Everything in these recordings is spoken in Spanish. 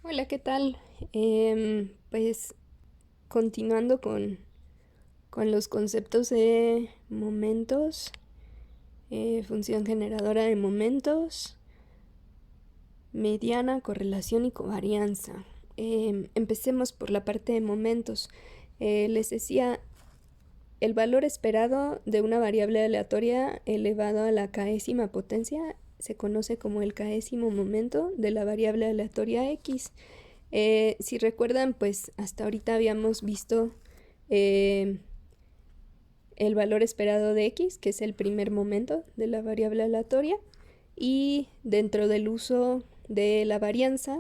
Hola, ¿qué tal? Pues continuando con los conceptos de momentos, función generadora de momentos, mediana, correlación y covarianza. Empecemos por la parte de momentos. Les decía, el valor esperado de una variable aleatoria elevado a la késima potencia se conoce como el késimo momento de la variable aleatoria x. Si recuerdan, pues hasta ahorita habíamos visto el valor esperado de x, que es el primer momento de la variable aleatoria, y dentro del uso de la varianza,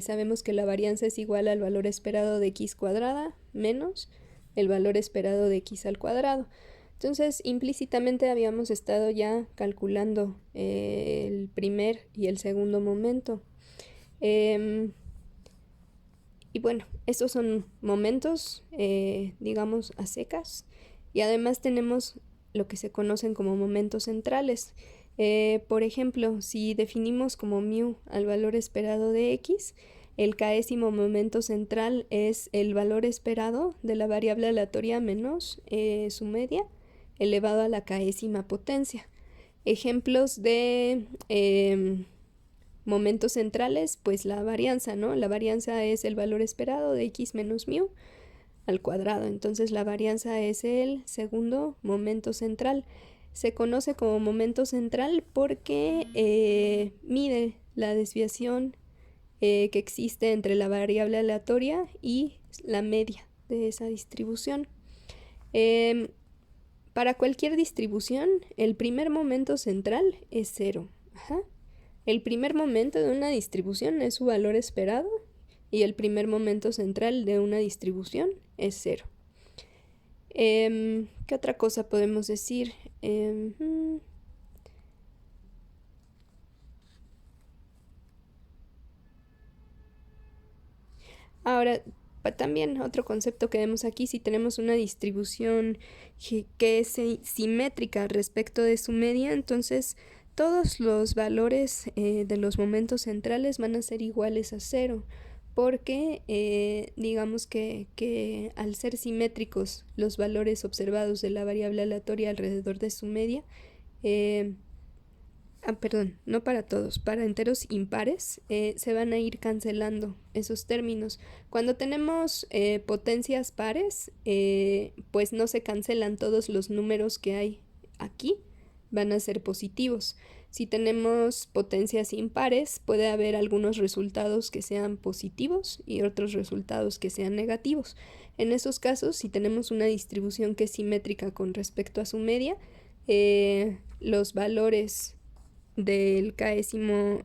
sabemos que la varianza es igual al valor esperado de x cuadrada menos el valor esperado de x al cuadrado. Entonces, implícitamente habíamos estado ya calculando el primer y el segundo momento. Y bueno, estos son momentos, digamos, a secas. Y además tenemos lo que se conocen como momentos centrales. Por ejemplo, si definimos como μ al valor esperado de x, el késimo momento central es el valor esperado de la variable aleatoria menos su media elevado a la késima potencia. Ejemplos de momentos centrales, pues la varianza, ¿no? La varianza es el valor esperado de x menos μ al cuadrado. Entonces la varianza es el segundo momento central. Se conoce como momento central porque mide la desviación que existe entre la variable aleatoria y la media de esa distribución. Para cualquier distribución, el primer momento central es 0. El primer momento de una distribución es su valor esperado y el primer momento central de una distribución es 0. ¿Qué otra cosa podemos decir? Ahora, también otro concepto que vemos aquí, si tenemos una distribución que es simétrica respecto de su media, entonces todos los valores de los momentos centrales van a ser iguales a 0, porque digamos que al ser simétricos los valores observados de la variable aleatoria alrededor de su media, perdón, no para todos, para enteros impares se van a ir cancelando esos términos. Cuando tenemos potencias pares, pues no se cancelan todos los números que hay aquí, van a ser positivos. Si tenemos potencias impares, puede haber algunos resultados que sean positivos y otros resultados que sean negativos. En esos casos, si tenemos una distribución que es simétrica con respecto a su media, los valores del késimo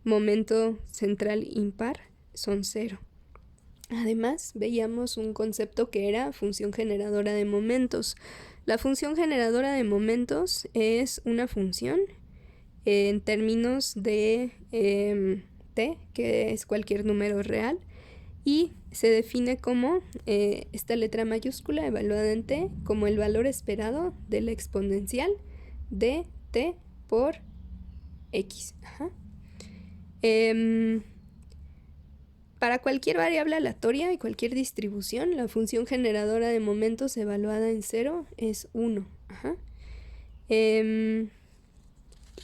momento central impar son 0. Además, veíamos un concepto que era función generadora de momentos. La función generadora de momentos es una función en términos de t, que es cualquier número real, y se define como esta letra mayúscula evaluada en t como el valor esperado de la exponencial de t por x. Para cualquier variable aleatoria y cualquier distribución, la función generadora de momentos evaluada en 0 es 1.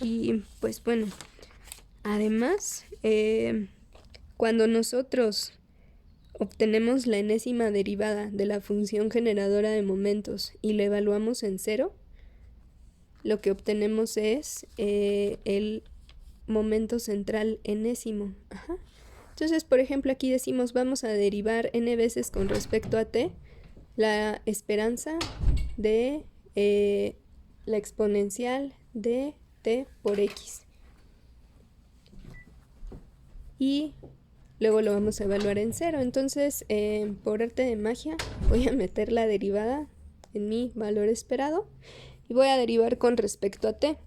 Y pues bueno, además, cuando nosotros obtenemos la enésima derivada de la función generadora de momentos y la evaluamos en 0, lo que obtenemos es el momento central enésimo. Entonces, por ejemplo, aquí decimos vamos a derivar n veces con respecto a t la esperanza de la exponencial de t por x. Y luego lo vamos a evaluar en 0. Entonces, por arte de magia, voy a meter la derivada en mi valor esperado y voy a derivar con respecto a t.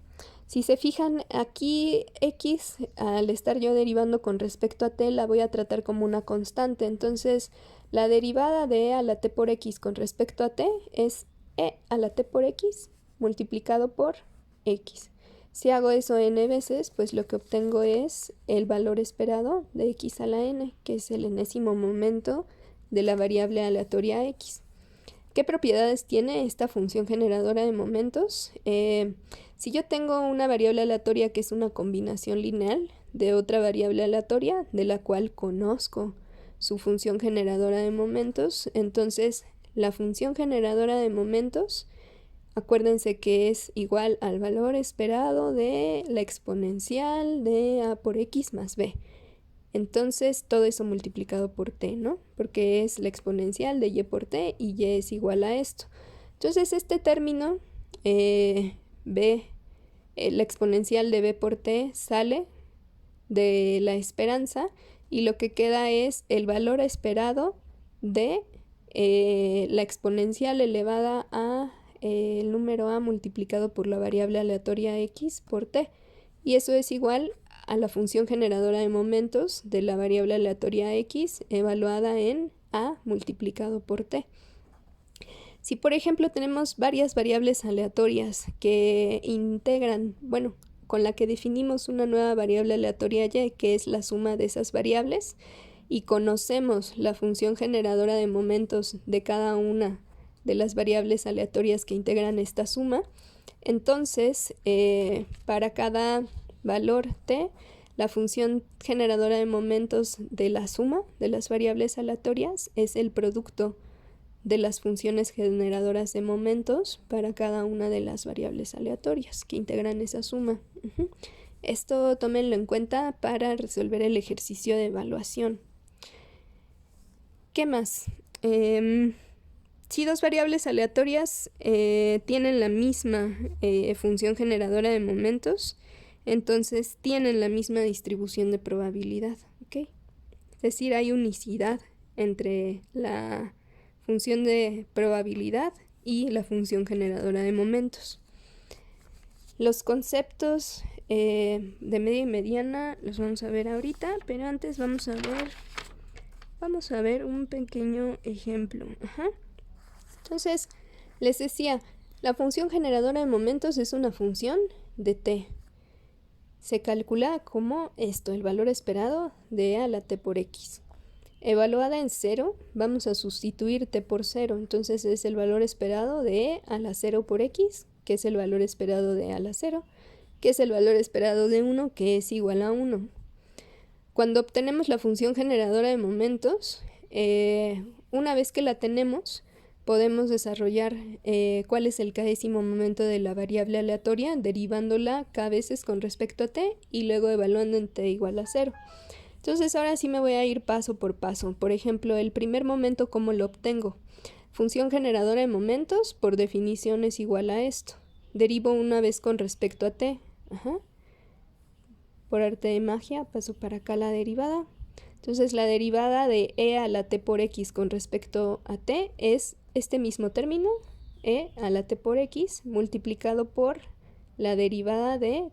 Si se fijan, aquí x, al estar yo derivando con respecto a t, la voy a tratar como una constante. Entonces, la derivada de e a la t por x con respecto a t es e a la t por x multiplicado por x. Si hago eso n veces, pues lo que obtengo es el valor esperado de x a la n, que es el enésimo momento de la variable aleatoria x. ¿Qué propiedades tiene esta función generadora de momentos? Si yo tengo una variable aleatoria que es una combinación lineal de otra variable aleatoria de la cual conozco su función generadora de momentos, entonces la función generadora de momentos, acuérdense que es igual al valor esperado de la exponencial de a por x más b. Entonces todo eso multiplicado por t, ¿no? Porque es la exponencial de y por t y y es igual a esto. Entonces este término la exponencial de b por t sale de la esperanza y lo que queda es el valor esperado de la exponencial elevada a el número a multiplicado por la variable aleatoria x por t. Y eso es igual a la función generadora de momentos de la variable aleatoria x evaluada en a multiplicado por t. Si por ejemplo tenemos varias variables aleatorias que integran, con la que definimos una nueva variable aleatoria y, que es la suma de esas variables, y conocemos la función generadora de momentos de cada una de las variables aleatorias que integran esta suma, entonces para cada valor t, la función generadora de momentos de la suma de las variables aleatorias es el producto de las funciones generadoras de momentos para cada una de las variables aleatorias que integran esa suma. Esto tómenlo en cuenta para resolver el ejercicio de evaluación. ¿Qué más? Si dos variables aleatorias tienen la misma función generadora de momentos, entonces tienen la misma distribución de probabilidad, ¿ok? Es decir, hay unicidad entre la función de probabilidad y la función generadora de momentos. Los conceptos de media y mediana los vamos a ver ahorita, pero antes vamos a ver un pequeño ejemplo. Entonces, les decía, la función generadora de momentos es una función de t. Se calcula como esto, el valor esperado de a la t por x. Evaluada en 0, vamos a sustituir t por 0, entonces es el valor esperado de e a la 0 por x, que es el valor esperado de a la 0, que es el valor esperado de 1, que es igual a 1. Cuando obtenemos la función generadora de momentos, una vez que la tenemos, podemos desarrollar cuál es el késimo momento de la variable aleatoria, derivándola k veces con respecto a t y luego evaluando en t igual a 0. Entonces ahora sí me voy a ir paso por paso. Por ejemplo, el primer momento, ¿cómo lo obtengo? Función generadora de momentos, por definición, es igual a esto. Derivo una vez con respecto a t. Por arte de magia, paso para acá la derivada. Entonces la derivada de e a la t por x con respecto a t es este mismo término, e a la t por x, multiplicado por la derivada de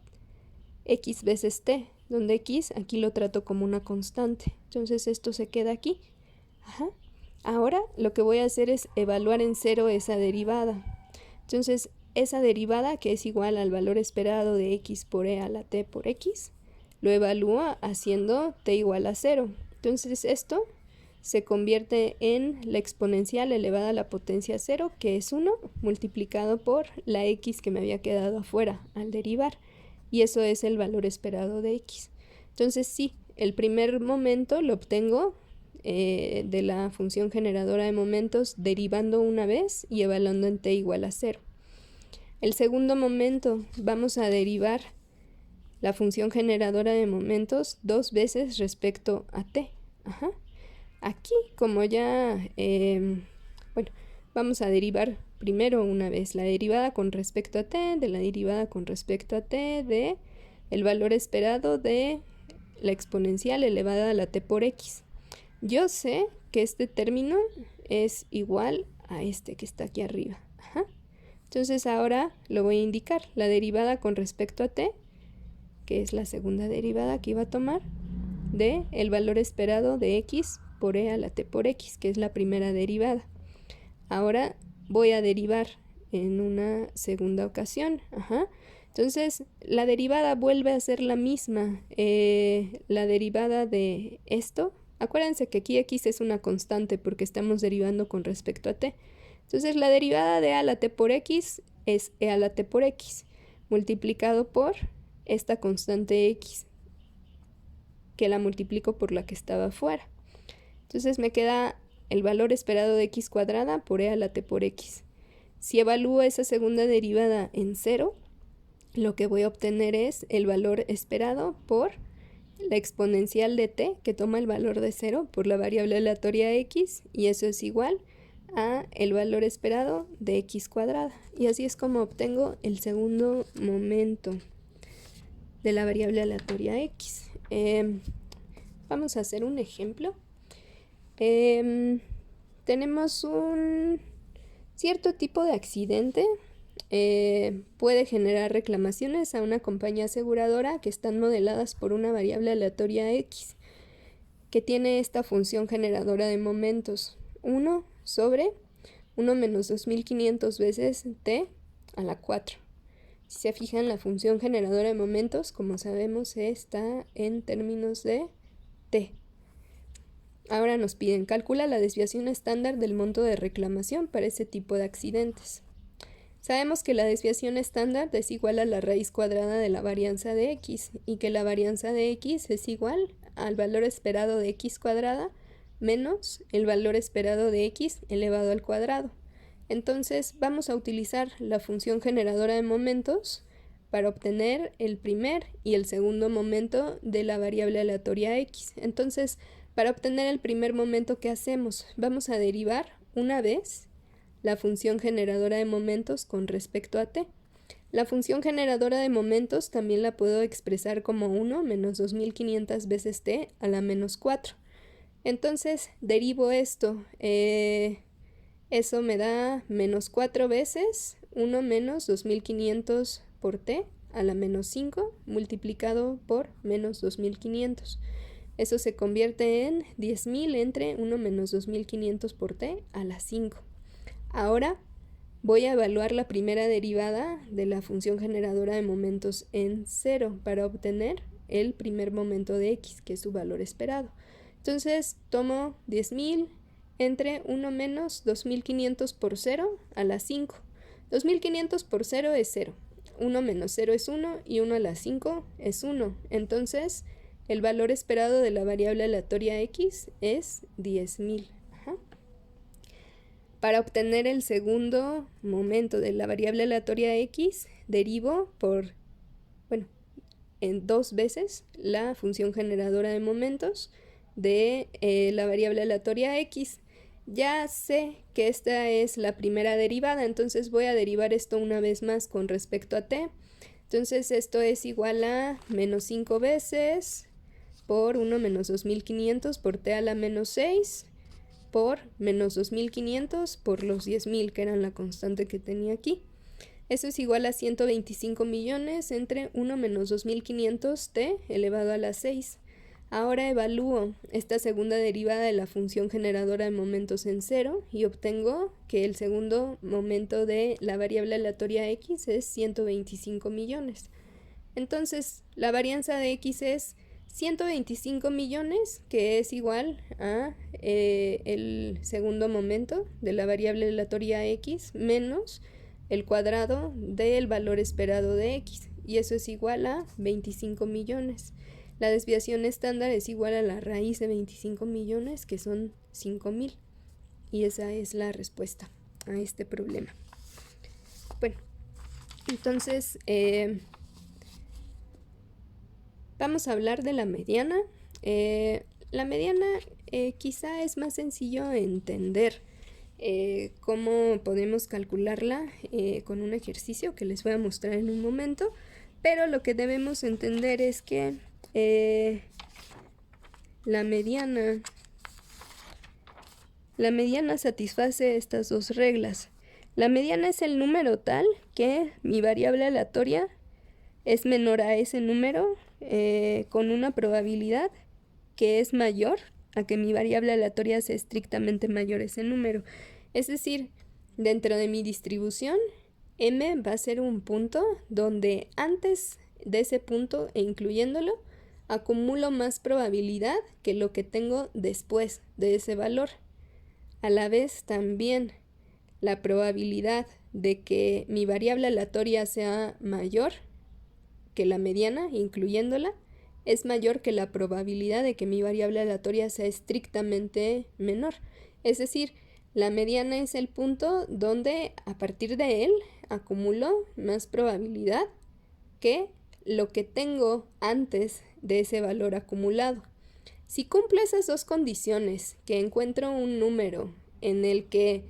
x veces t, donde x aquí lo trato como una constante. Entonces esto se queda aquí. Ahora lo que voy a hacer es evaluar en 0 esa derivada. Entonces esa derivada, que es igual al valor esperado de x por e a la t por x, lo evalúa haciendo t igual a 0. Entonces esto se convierte en la exponencial elevada a la potencia 0, que es 1, multiplicado por la x que me había quedado afuera al derivar. Y eso es el valor esperado de x. Entonces sí, el primer momento lo obtengo de la función generadora de momentos derivando una vez y evaluando en t igual a 0. El segundo momento vamos a derivar la función generadora de momentos 2 veces respecto a t. Aquí, como ya, vamos a derivar primero una vez la derivada con respecto a t, de la derivada con respecto a t, de el valor esperado de la exponencial elevada a la t por x. Yo sé que este término es igual a este que está aquí arriba. Entonces ahora lo voy a indicar, la derivada con respecto a t, que es la segunda derivada que iba a tomar, de el valor esperado de x por e a la t por x, que es la primera derivada. Ahora voy a derivar en una segunda ocasión. Entonces, la derivada vuelve a ser la misma. La derivada de esto, acuérdense que aquí x es una constante porque estamos derivando con respecto a t. Entonces, la derivada de a a la t por x es e a la t por x, multiplicado por esta constante x, que la multiplico por la que estaba afuera. Entonces, me queda el valor esperado de x cuadrada por e a la t por x. Si evalúo esa segunda derivada en 0, lo que voy a obtener es el valor esperado por la exponencial de t, que toma el valor de 0 por la variable aleatoria x, y eso es igual a el valor esperado de x cuadrada. Y así es como obtengo el segundo momento de la variable aleatoria x. Vamos a hacer un ejemplo. Tenemos un cierto tipo de accidente. Puede generar reclamaciones a una compañía aseguradora que están modeladas por una variable aleatoria x, que tiene esta función generadora de momentos 1 sobre 1 menos 2500 veces t a la 4. Si se fijan, la función generadora de momentos, como sabemos, está en términos de t. Ahora nos piden, calcula la desviación estándar del monto de reclamación para ese tipo de accidentes. Sabemos que la desviación estándar es igual a la raíz cuadrada de la varianza de x, y que la varianza de x es igual al valor esperado de x cuadrada menos el valor esperado de x elevado al cuadrado. Entonces vamos a utilizar la función generadora de momentos para obtener el primer y el segundo momento de la variable aleatoria x. Entonces, para obtener el primer momento, ¿qué hacemos? Vamos a derivar una vez la función generadora de momentos con respecto a t. La función generadora de momentos también la puedo expresar como 1 menos 2500 veces t a la menos 4. Entonces, derivo esto. Eso me da menos 4 veces 1 menos 2500 por t a la menos 5 multiplicado por menos 2500. Eso se convierte en 10.000 entre 1 menos 2500 por t a la 5. Ahora voy a evaluar la primera derivada de la función generadora de momentos en 0 para obtener el primer momento de x, que es su valor esperado. Entonces tomo 10.000 entre 1 menos 2500 por 0 a la 5. 2500 por 0 es 0. 1 menos 0 es 1 y 1 a la 5 es 1. Entonces, el valor esperado de la variable aleatoria x es 10.000. Para obtener el segundo momento de la variable aleatoria x, derivo en 2 veces la función generadora de momentos de la variable aleatoria x. Ya sé que esta es la primera derivada, entonces voy a derivar esto una vez más con respecto a t. Entonces esto es igual a menos 5 veces por 1 menos 2500 por t a la menos 6 por menos 2500 por los 10.000, que eran la constante que tenía aquí. Eso es igual a 125 millones entre 1 menos 2500 t elevado a la 6. Ahora evalúo esta segunda derivada de la función generadora de momentos en 0 y obtengo que el segundo momento de la variable aleatoria x es 125 millones. Entonces, la varianza de x es 125 millones, que es igual a el segundo momento de la variable aleatoria x menos el cuadrado del valor esperado de x, y eso es igual a 25 millones. La desviación estándar es igual a la raíz de 25 millones, que son 5.000, y esa es la respuesta a este problema. Bueno, entonces vamos a hablar de la mediana. La mediana quizá es más sencillo entender cómo podemos calcularla con un ejercicio que les voy a mostrar en un momento, pero lo que debemos entender es que la mediana satisface estas dos reglas. La mediana es el número tal que mi variable aleatoria es menor a ese número con una probabilidad que es mayor a que mi variable aleatoria sea estrictamente mayor a ese número. Es decir, dentro de mi distribución, M va a ser un punto donde antes de ese punto e incluyéndolo, acumulo más probabilidad que lo que tengo después de ese valor. A la vez también la probabilidad de que mi variable aleatoria sea mayor que la mediana, incluyéndola, es mayor que la probabilidad de que mi variable aleatoria sea estrictamente menor. Es decir, la mediana es el punto donde a partir de él acumulo más probabilidad que lo que tengo antes de ese valor acumulado. Si cumplo esas dos condiciones, que encuentro un número en el que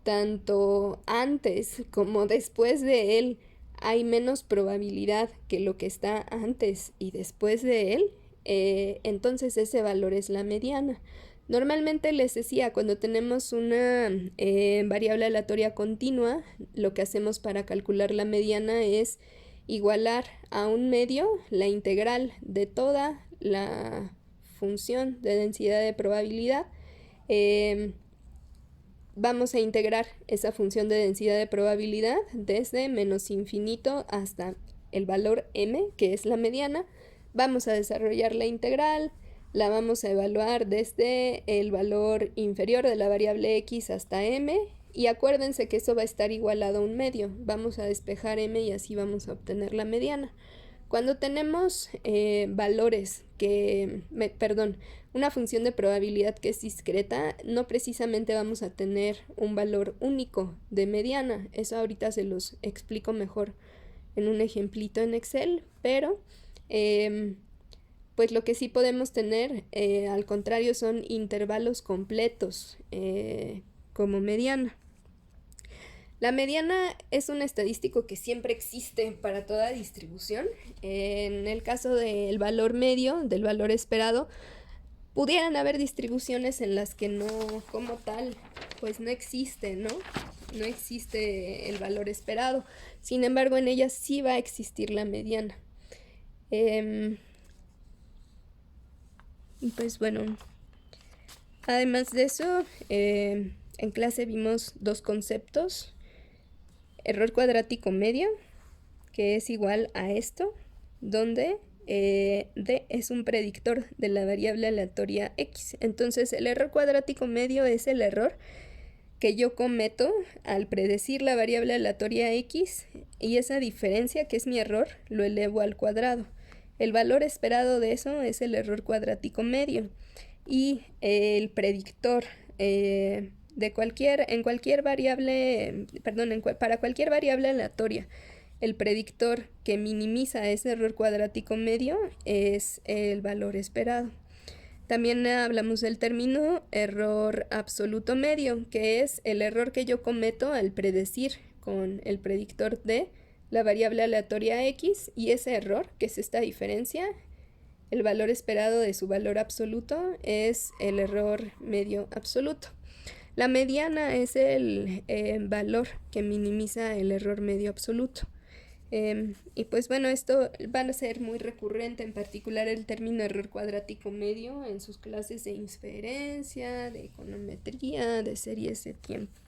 tanto antes como después de él hay menos probabilidad que lo que está antes y después de él, entonces ese valor es la mediana. Normalmente les decía, cuando tenemos una variable aleatoria continua, lo que hacemos para calcular la mediana es igualar a un medio la integral de toda la función de densidad de probabilidad. Vamos a integrar esa función de densidad de probabilidad desde menos infinito hasta el valor m, que es la mediana. Vamos a desarrollar la integral, la vamos a evaluar desde el valor inferior de la variable x hasta m, y acuérdense que eso va a estar igualado a un medio. Vamos a despejar m y así vamos a obtener la mediana. Cuando tenemos valores una función de probabilidad que es discreta, no precisamente vamos a tener un valor único de mediana. Eso ahorita se los explico mejor en un ejemplito en Excel, pero pues lo que sí podemos tener, al contrario, son intervalos completos como mediana. La mediana es un estadístico que siempre existe para toda distribución. En el caso del valor medio, del valor esperado, pudieran haber distribuciones en las que no, como tal, pues no existe, ¿no? No existe el valor esperado. Sin embargo, en ellas sí va a existir la mediana. Pues bueno, además de eso, en clase vimos dos conceptos. Error cuadrático medio, que es igual a esto, donde D es un predictor de la variable aleatoria X. Entonces, el error cuadrático medio es el error que yo cometo al predecir la variable aleatoria X, y esa diferencia, que es mi error, lo elevo al cuadrado. El valor esperado de eso es el error cuadrático medio. Y el predictor para cualquier variable aleatoria, el predictor que minimiza ese error cuadrático medio es el valor esperado. También hablamos del término error absoluto medio, que es el error que yo cometo al predecir con el predictor de la variable aleatoria X, y ese error, que es esta diferencia, el valor esperado de su valor absoluto, es el error medio absoluto. La mediana es el valor que minimiza el error medio absoluto. Y pues bueno, esto va a ser muy recurrente, en particular el término error cuadrático medio, en sus clases de inferencia, de econometría, de series de tiempo.